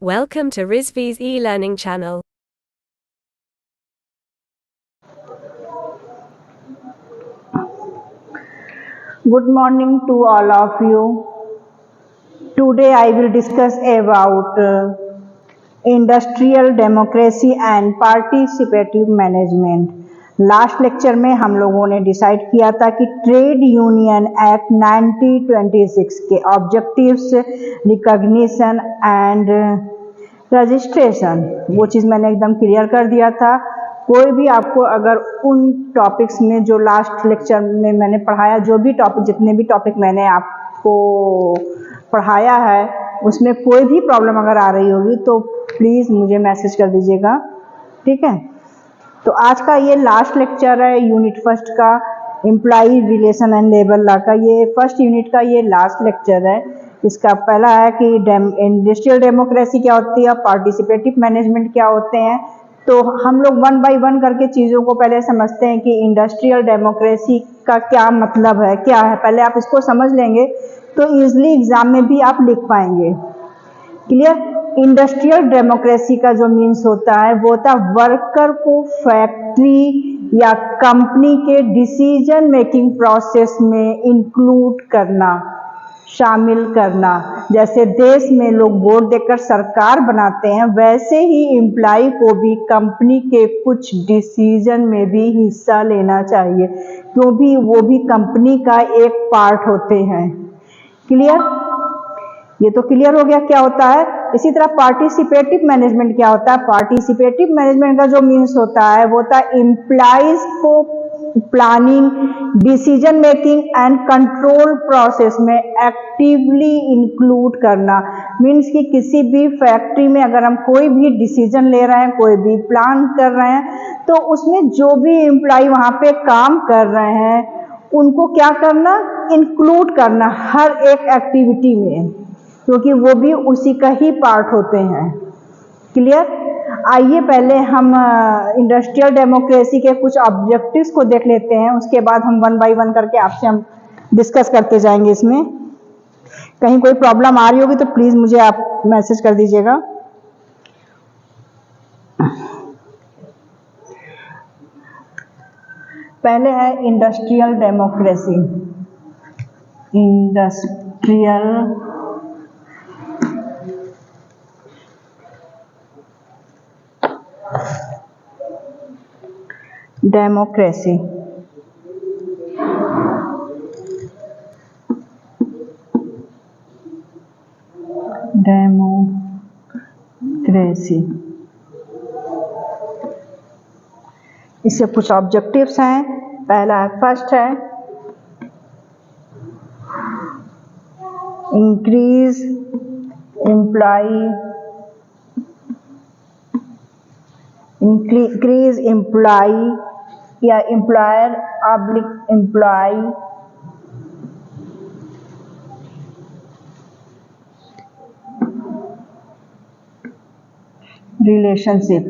Welcome to Rizvi's e-learning channel. Good morning to all of you. Today I will discuss about industrial democracy and participative management. Last lecture में हम लोगों ने decide किया था कि trade union act 1926 के objectives, recognition and registration, वो चीज़ मैंने एकदम क्लियर कर दिया था। कोई भी आपको अगर उन टॉपिक्स में जो लास्ट लेक्चर में मैंने पढ़ाया, जो भी टॉपिक, जितने भी टॉपिक मैंने आपको पढ़ाया है, उसमें कोई भी प्रॉब्लम अगर आ रही होगी तो प्लीज़ मुझे मैसेज कर दीजिएगा, ठीक है। तो आज का ये लास्ट लेक्चर है यूनिट फर्स्ट का, employee relation and labour law का। ये फर्स्ट यूनिट का ये लास्ट लेक्चर है। इसका पहला है कि इंडस्ट्रियल डेमोक्रेसी क्या होती है, पार्टिसिपेटिव मैनेजमेंट क्या होते हैं। तो हम लोग वन बाय वन करके चीज़ों को पहले समझते हैं कि इंडस्ट्रियल डेमोक्रेसी का क्या मतलब है, क्या है। पहले आप इसको समझ लेंगे तो ईजिली एग्जाम में भी आप लिख पाएंगे। क्लियर। इंडस्ट्रियल डेमोक्रेसी का जो मीन्स होता है वो होता है वर्कर को फैक्ट्री या कंपनी के डिसीजन मेकिंग प्रोसेस में इंक्लूड करना, शामिल करना। जैसे देश में लोग वोट देकर सरकार बनाते हैं, वैसे ही एम्प्लॉय को भी कंपनी के कुछ डिसीजन में भी हिस्सा लेना चाहिए, क्योंकि वो भी कंपनी का एक पार्ट होते हैं। क्लियर। ये तो क्लियर हो गया क्या होता है। इसी तरह पार्टिसिपेटिव मैनेजमेंट क्या होता है। पार्टिसिपेटिव मैनेजमेंट का जो मीन्स होता है वो होता है एम्प्लॉइज को planning, decision making and control process में एक्टिवली इंक्लूड करना। मीन्स कि किसी भी फैक्ट्री में अगर हम कोई भी डिसीजन ले रहे हैं, कोई भी प्लान कर रहे हैं, तो उसमें जो भी एम्प्लॉय वहाँ पे काम कर रहे हैं उनको क्या करना, इंक्लूड करना हर एक एक्टिविटी में, क्योंकि वो भी उसी का ही पार्ट होते हैं। क्लियर। आइए पहले हम इंडस्ट्रियल डेमोक्रेसी के कुछ ऑब्जेक्टिव्स को देख लेते हैं, उसके बाद हम वन बाय वन करके आपसे हम डिस्कस करते जाएंगे। इसमें कहीं कोई प्रॉब्लम आ रही होगी तो प्लीज़ मुझे आप मैसेज कर दीजिएगा। पहले है industrial democracy. Industrial democracy. Democracy, इससे कुछ ऑब्जेक्टिव्स हैं। पहला फर्स्ट है इंक्रीज एम्प्लॉय या एम्प्लॉयर ऑब्लिक एम्प्लॉय रिलेशनशिप।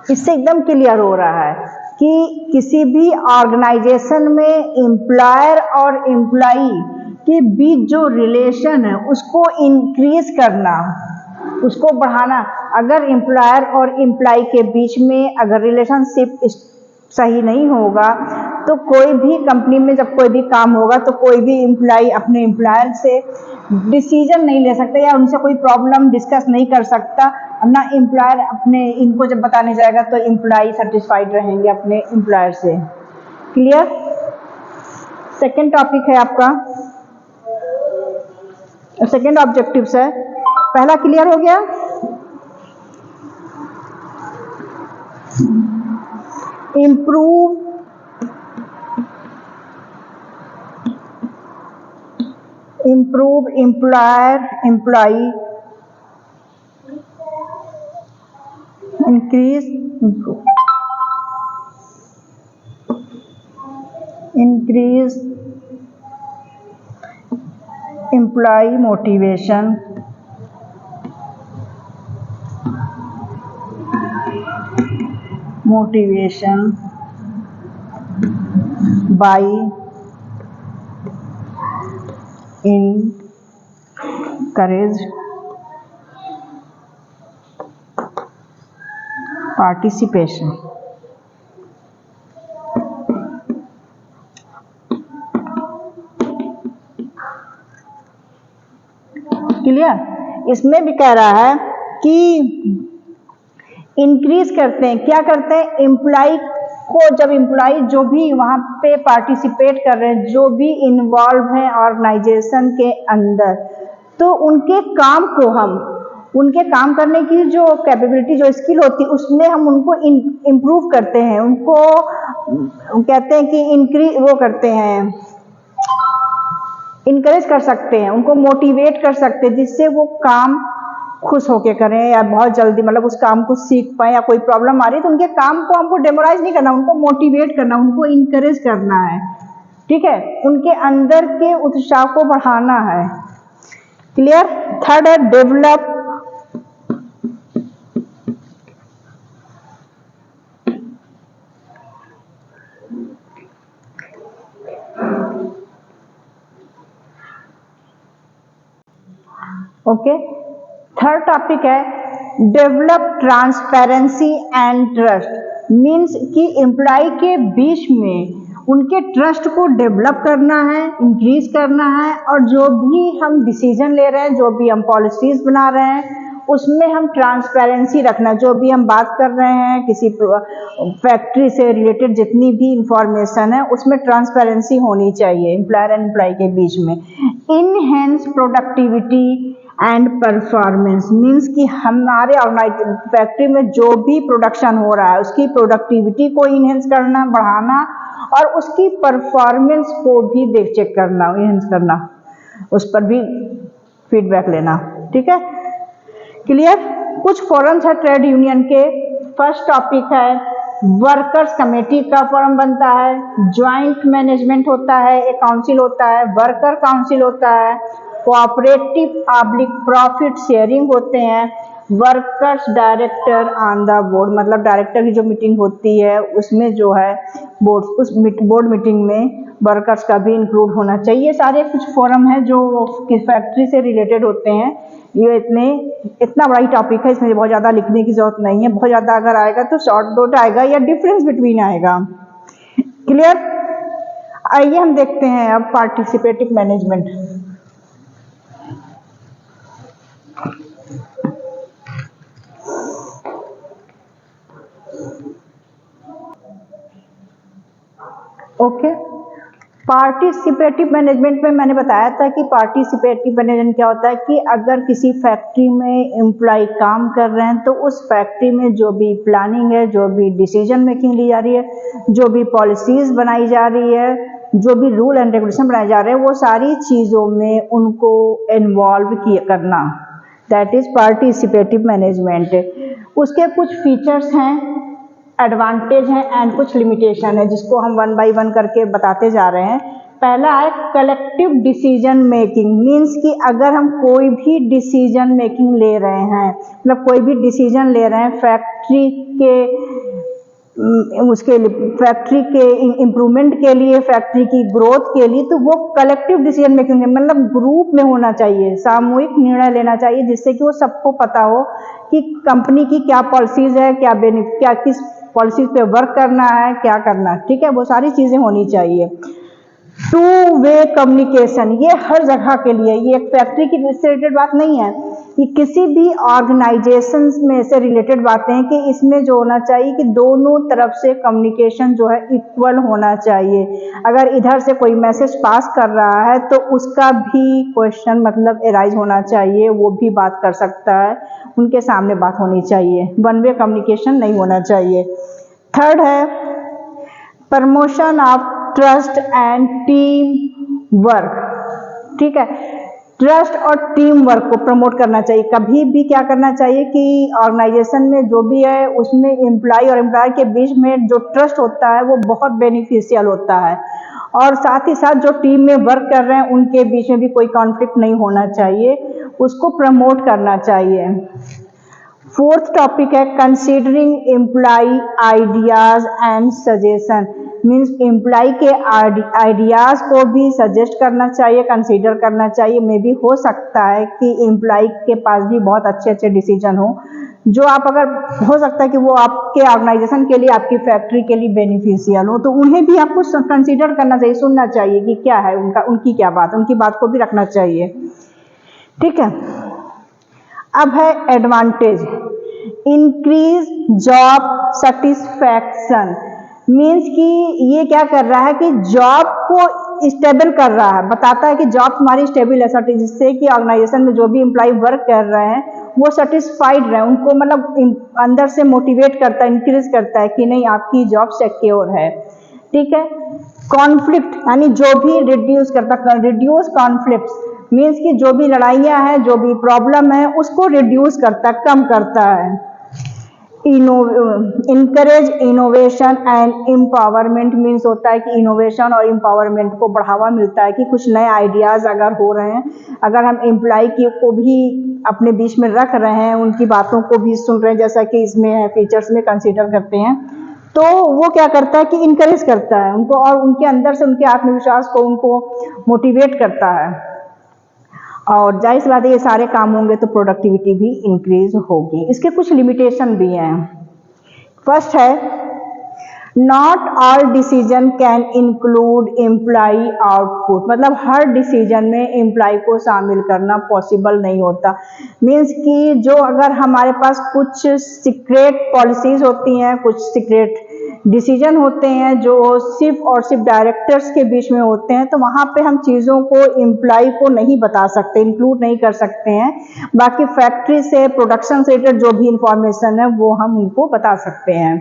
इससे एकदम क्लियर हो रहा है कि किसी भी ऑर्गेनाइजेशन में एम्प्लॉयर और एम्प्लॉई के बीच जो रिलेशन है उसको इंक्रीज करना, उसको बढ़ाना। अगर एम्प्लॉयर और एम्प्लॉई के बीच में अगर रिलेशनशिप सही नहीं होगा तो कोई भी कंपनी में जब कोई भी काम होगा तो कोई भी एम्प्लॉई अपने एम्प्लॉयर से डिसीजन नहीं ले सकता या उनसे कोई प्रॉब्लम डिस्कस नहीं कर सकता। ना एम्प्लॉयर अपने इनको जब बताने जाएगा तो एम्प्लॉई सेटिस्फाइड रहेंगे अपने एम्प्लॉयर से। क्लियर। सेकेंड टॉपिक है आपका, सेकेंड ऑब्जेक्टिव्स है। पहला क्लियर हो गया। Improve employer employee increase employee motivation by encourage participation. Clear? इसमें भी कह रहा है कि इंक्रीज करते हैं, क्या करते हैं, एम्प्लॉय को, जब एम्प्लॉय जो भी वहाँ पे पार्टिसिपेट कर रहे हैं, जो भी इन्वॉल्व हैं ऑर्गेनाइजेशन के अंदर, तो उनके काम को हम, उनके काम करने की जो कैपेबिलिटी, जो स्किल होती है, उसमें हम उनको इम्प्रूव करते हैं, उनको कहते हैं कि इंक्रीज, वो करते हैं, इनकरेज कर सकते हैं, उनको मोटिवेट कर सकते हैं, जिससे वो काम खुश होके करें या बहुत जल्दी मतलब उस काम को सीख पाए, या कोई प्रॉब्लम आ रही है तो उनके काम को हमको डेमोराइज नहीं करना, उनको मोटिवेट करना, उनको इनकरेज करना है, ठीक है, उनके अंदर के उत्साह को बढ़ाना है। क्लियर? थर्ड है डेवलप ओके। थर्ड टॉपिक है develop transparency and trust, means कि एम्प्लॉय के बीच में उनके ट्रस्ट को डेवलप करना है, इंक्रीज करना है, और जो भी हम डिसीजन ले रहे हैं, जो भी हम पॉलिसीज बना रहे हैं, उसमें हम ट्रांसपेरेंसी रखना, जो भी हम बात कर रहे हैं, किसी फैक्ट्री से रिलेटेड जितनी भी इंफॉर्मेशन है, उसमें ट्रांसपेरेंसी होनी चाहिए एम्प्लॉयर एंड एम्प्लॉय के बीच में। Enhance productivity and performance, means कि हमारे फैक्ट्री में जो भी प्रोडक्शन हो रहा है, उसकी प्रोडक्टिविटी को इनहेंस करना, बढ़ाना, और उसकी परफॉर्मेंस को भी चेक करना, इनहेंस करना, उस पर भी फीडबैक लेना, ठीक है। क्लियर? कुछ फोरम्स है ट्रेड यूनियन के। फर्स्ट टॉपिक है वर्कर्स कमेटी का फोरम बनता है, ज्वाइंट मैनेजमेंट होता है, एक काउंसिल होता है, वर्कर काउंसिल होता है, कोऑपरेटिव पब्लिक प्रॉफिट शेयरिंग होते हैं, workers director on the board, मतलब डायरेक्टर की जो मीटिंग होती है उसमें जो है बोर्ड, उस बोर्ड मीटिंग में वर्कर्स का भी इंक्लूड होना चाहिए। सारे कुछ फोरम है जो फैक्ट्री से रिलेटेड होते हैं। ये इतना बड़ा ही टॉपिक है, इसमें बहुत ज़्यादा लिखने की जरूरत नहीं है, बहुत ज़्यादा अगर आएगा तो शॉर्ट नोट आएगा या डिफरेंस बिटवीन आएगा। क्लियर? आइए हम देखते हैं अब participative management. Okay, participative management में मैंने बताया था कि पार्टिसिपेटिव मैनेजमेंट क्या होता है कि अगर किसी फैक्ट्री में एम्प्लॉय काम कर रहे हैं तो उस फैक्ट्री में जो भी प्लानिंग है, जो भी डिसीजन मेकिंग ली जा रही है, जो भी पॉलिसीज बनाई जा रही है, जो भी रूल एंड रेगुलेशन बनाए जा रहे हैं, वो सारी चीज़ों में उनको इन्वॉल्व करना, दैट इज पार्टिसिपेटिव मैनेजमेंट। उसके कुछ फीचर्स हैं, एडवांटेज है एंड कुछ लिमिटेशन है, जिसको हम वन बाय वन करके बताते जा रहे हैं। पहला है कलेक्टिव डिसीजन मेकिंग, मीन्स कि अगर हम कोई भी डिसीजन मेकिंग ले रहे हैं, मतलब कोई भी डिसीजन ले रहे हैं फैक्ट्री के उसके फैक्ट्री के इम्प्रूवमेंट के लिए, फैक्ट्री की ग्रोथ के लिए, तो वो कलेक्टिव डिसीजन मेकिंग है, मतलब ग्रुप में होना चाहिए, सामूहिक निर्णय लेना चाहिए, जिससे कि वो सबको पता हो कि कंपनी की क्या पॉलिसीज है, क्या किस पॉलिसीज पे वर्क करना है, क्या करना है, ठीक है, वो सारी चीज़ें होनी चाहिए। टू वे कम्युनिकेशन, ये हर जगह के लिए, ये एक फैक्ट्री की से रिलेटेड बात नहीं है, ये किसी भी ऑर्गेनाइजेशन में से रिलेटेड बातें हैं कि इसमें जो होना चाहिए कि दोनों तरफ से कम्युनिकेशन जो है इक्वल होना चाहिए। अगर इधर से कोई मैसेज पास कर रहा है तो उसका भी क्वेश्चन मतलब एराइज होना चाहिए, वो भी बात कर सकता है, उनके सामने बात होनी चाहिए, वन वे कम्युनिकेशन नहीं होना चाहिए। थर्ड है promotion of trust and team work, ठीक है, ट्रस्ट और टीम वर्क को प्रमोट करना चाहिए। कभी भी क्या करना चाहिए कि ऑर्गेनाइजेशन में जो भी है उसमें एम्प्लॉय और एम्प्लॉयर के बीच में जो ट्रस्ट होता है वो बहुत बेनिफिशियल होता है, और साथ ही साथ जो टीम में वर्क कर रहे हैं उनके बीच में भी कोई कॉन्फ्लिक्ट नहीं होना चाहिए, उसको प्रमोट करना चाहिए। फोर्थ टॉपिक है considering employ ideas and suggestion, means employ के आइडियाज़ को भी सजेस्ट करना चाहिए, कंसीडर करना चाहिए। मे भी हो सकता है कि एम्प्लॉय के पास भी बहुत अच्छे अच्छे डिसीजन हो जो आप अगर हो सकता है कि वो आपके ऑर्गेनाइजेशन के लिए, आपकी फैक्ट्री के लिए बेनिफिशियल हो, तो उन्हें भी आपको कंसीडर करना चाहिए, सुनना चाहिए कि क्या है उनकी क्या बात, उनकी बात को भी रखना चाहिए। ठीक है, अब है advantage. Increase job satisfaction, means कि ये क्या कर रहा है कि जॉब को स्टेबल कर रहा है, बताता है कि जॉब तुम्हारी स्टेबल है, जिससे कि ऑर्गेनाइजेशन में जो भी एम्प्लॉय वर्क कर रहे हैं वो सेटिस्फाइड रहे, उनको मतलब अंदर से मोटिवेट करता है, इंक्रीज करता है कि नहीं आपकी जॉब सिक्योर है। ठीक है, कॉन्फ्लिक्ट यानी जो भी रिड्यूस करता, रिड्यूस कॉन्फ्लिक्ट मीन्स कि जो भी लड़ाइयाँ हैं, जो भी प्रॉब्लम है उसको रिड्यूस करता, कम करता है। Encourage innovation and empowerment, means होता है कि इनोवेशन और एम्पावरमेंट को बढ़ावा मिलता है कि कुछ नए आइडियाज़ अगर हो रहे हैं, अगर हम एम्प्लॉय को भी अपने बीच में रख रहे हैं, उनकी बातों को भी सुन रहे हैं, जैसा कि इसमें है फीचर्स में कंसीडर करते हैं, तो वो क्या करता है कि इनकरेज करता है उनको और उनके अंदर से उनके आत्मविश्वास को उनको मोटिवेट करता है। और जाहिर सी बात है ये सारे काम होंगे तो प्रोडक्टिविटी भी इंक्रीज होगी। इसके कुछ लिमिटेशन भी हैं। फर्स्ट है, not all decision can include employ output, मतलब हर डिसीजन में एम्प्लॉय को शामिल करना पॉसिबल नहीं होता। मीन्स कि जो अगर हमारे पास कुछ सीक्रेट पॉलिसीज होती हैं, कुछ सीक्रेट डिसीजन होते हैं जो सिर्फ और सिर्फ डायरेक्टर्स के बीच में होते हैं, तो वहाँ पे हम चीज़ों को एम्प्लॉय को नहीं बता सकते, इंक्लूड नहीं कर सकते हैं। बाकी फैक्ट्री से, प्रोडक्शन से रिलेटेड जो भी इंफॉर्मेशन है वो हम उनको बता सकते हैं।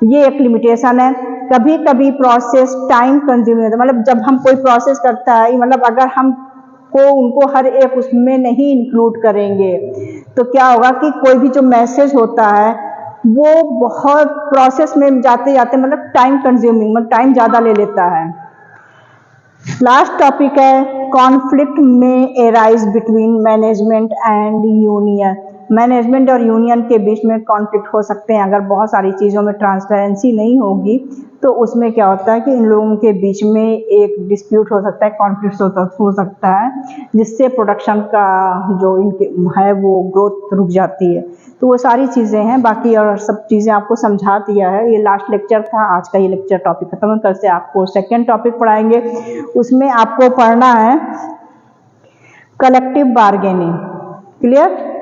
ये एक लिमिटेशन है। कभी कभी प्रोसेस टाइम कंज्यूमिंग है, मतलब जब हम कोई प्रोसेस करता है, मतलब अगर हम को उनको हर एक उसमें नहीं इंक्लूड करेंगे तो क्या होगा कि कोई भी जो मैसेज होता है वो बहुत प्रोसेस में जाते जाते मतलब टाइम कंज्यूमिंग, मतलब टाइम ज़्यादा ले लेता है। लास्ट टॉपिक है, कॉन्फ्लिक्ट में arise between management and union. Management और यूनियन के बीच में कॉन्फ्लिक्ट हो सकते हैं अगर बहुत सारी चीज़ों में ट्रांसपेरेंसी नहीं होगी, तो उसमें क्या होता है कि इन लोगों के बीच में एक डिस्प्यूट हो सकता है, कॉन्फ्लिक्ट हो सकता है, जिससे प्रोडक्शन का जो इनके है वो ग्रोथ रुक जाती है। तो वो सारी चीज़ें हैं, बाकी और सब चीज़ें आपको समझा दिया है। ये लास्ट लेक्चर था, आज का ये लेक्चर टॉपिक खत्म। कल से आपको सेकेंड टॉपिक पढ़ाएंगे, उसमें आपको पढ़ना है कलेक्टिव बार्गेनिंग। क्लियर?